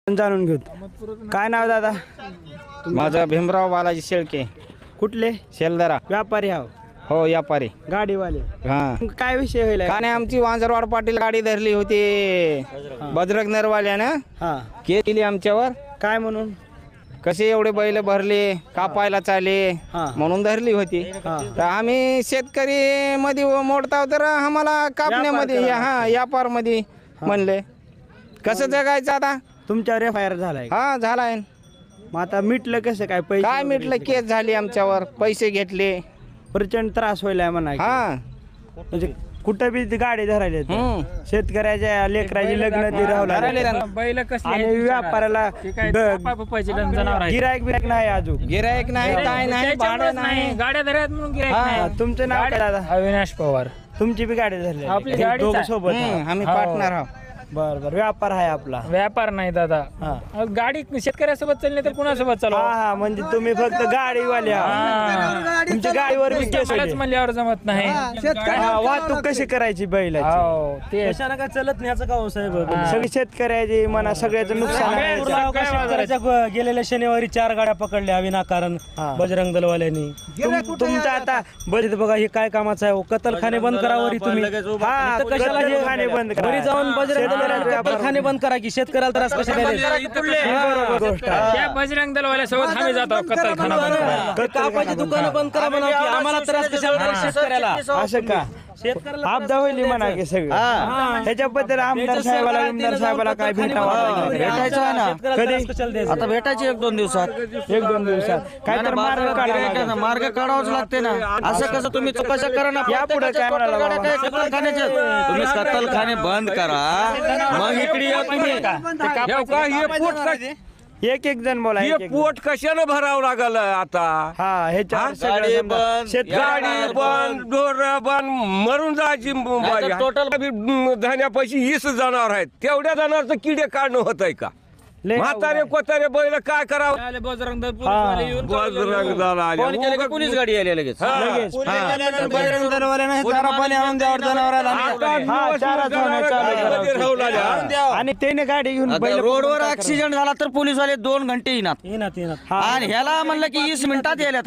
जाणून घेऊ. काय नाव दादा? माझा भीमराव बालाजी शेळके. कुठले? शेलदरा. व्यापारी आहो? हो व्यापारी. गाडीवाले? हा. काय विषय होईल? का नाही आमची वांजरवाड पाटील गाडी धरली होती बजरंग नरवाल्यानं. हा. केली आमच्यावर. काय म्हणून? कसे एवढे बैल भरले कापायला चाले म्हणून धरली होती. तर आम्ही शेतकरी मध्ये मोडताव तर आम्हाला कापण्यामध्ये हा व्यापार मध्ये म्हणले कसं जगायचं आता. तुमच्यावर FIR झालाय? हा झालाय. मग आता मिटलं कसं काय? पैसे काय मिटलं? केस झाली आमच्यावर, पैसे घेतले, प्रचंड त्रास व्हायला म्हणा. हा म्हणजे कुठं बी ती गाडी धरायला शेतकऱ्याच्या लेकराची लग्न ती राहू बैल कसले आणि व्यापाराला गिरायक बिरायक नाही अजून. गिरायक नाही काय नाही भाडं नाही. गाड्या धरत म्हणून गिऱ्हाईक नाही. तुमचं नाव काय दादा? अविनाश पवार. तुमची बी गाडी धरली? आपली गाडीच आहे. सोबत आम्ही पार्टनर आहोत. बर बर. व्यापार आहे आपला? व्यापार नाही दादा. गाडी शेतकऱ्यासोबत चालली तर कुणासोबत चालू? हा म्हणजे तुम्ही फक्त गाडीवाले आहात. तुमच्या गाडीवर बी केस होते. म्हणल्यावर जमत नाही. वाहतूक कशी करायची बैलाची? हो ते कशाला काय चलत न्यायचं का हो साहेब? सगळी शेतकऱ्याची म्हणा सगळ्याचं नुकसान आहे. गेलेल्या शनिवारी 4 गाड्या पकडल्या विनाकारण बजरंग दलवाल्यांनी. तुमचं आता बरेच बघा हे काय कामाचं आहे? कत्तलखाने बंद करावरी तुम्ही. हा कशाला हे खाणे बंद करा. घरी जाऊन बजरंग कत्तलखाने बंद करा की शेतकऱ्याला त्रास कशा त्या बजरंग दलवाल्यासोबत आम्ही जातो कत्तलखाना बंद करायला. कापाची दुकानं बंद करा म्हणा की आम्हाला त्रास कशाला शेतकऱ्याला. असं का? आपदा होईल म्हणा की सगळं. त्याच्याबद्दल आमदार साहेबाला काय भेटावं? भेटायचं आहे ना कधी? आता भेटायची 1-2 दिवसात. 1-2 दिवसात काय तर मार्ग काढावा. मार्ग काढावाच लागते ना. असं कसं तुम्ही चौकशा करा ना. यापुढे काय म्हणाला बाबा? कत्तलखान्याचे तुम्ही कत्तलखाने बंद करा मग इकडे या तुम्ही. एक जण बोला. पोट कशानं भरावं लागल आता? हा ह्याच्या गाडी बंद, गाडी बंद, ढोर बंद, मरून जायची. टोटल धान्यापाशी 20 जनावर आहेत. तेवढ्या जनावरचं किडे काढणं होत आहे का? म्हातारे कोतारे बैल काय करावं? बजरंग बजरंग दल आले. पोलीस गाडी आली लगेच. बजरंग दलवाल्यांना चारा पाणी आणून द्यावर जनावराला. आणि त्याने गाडी घेऊन आता रोडवर ऍक्सिडेंट झाला तर पोलीसवाले 2 घंटे येणार येणार आणि ह्याला म्हणलं की 20 मिनिटात यायला.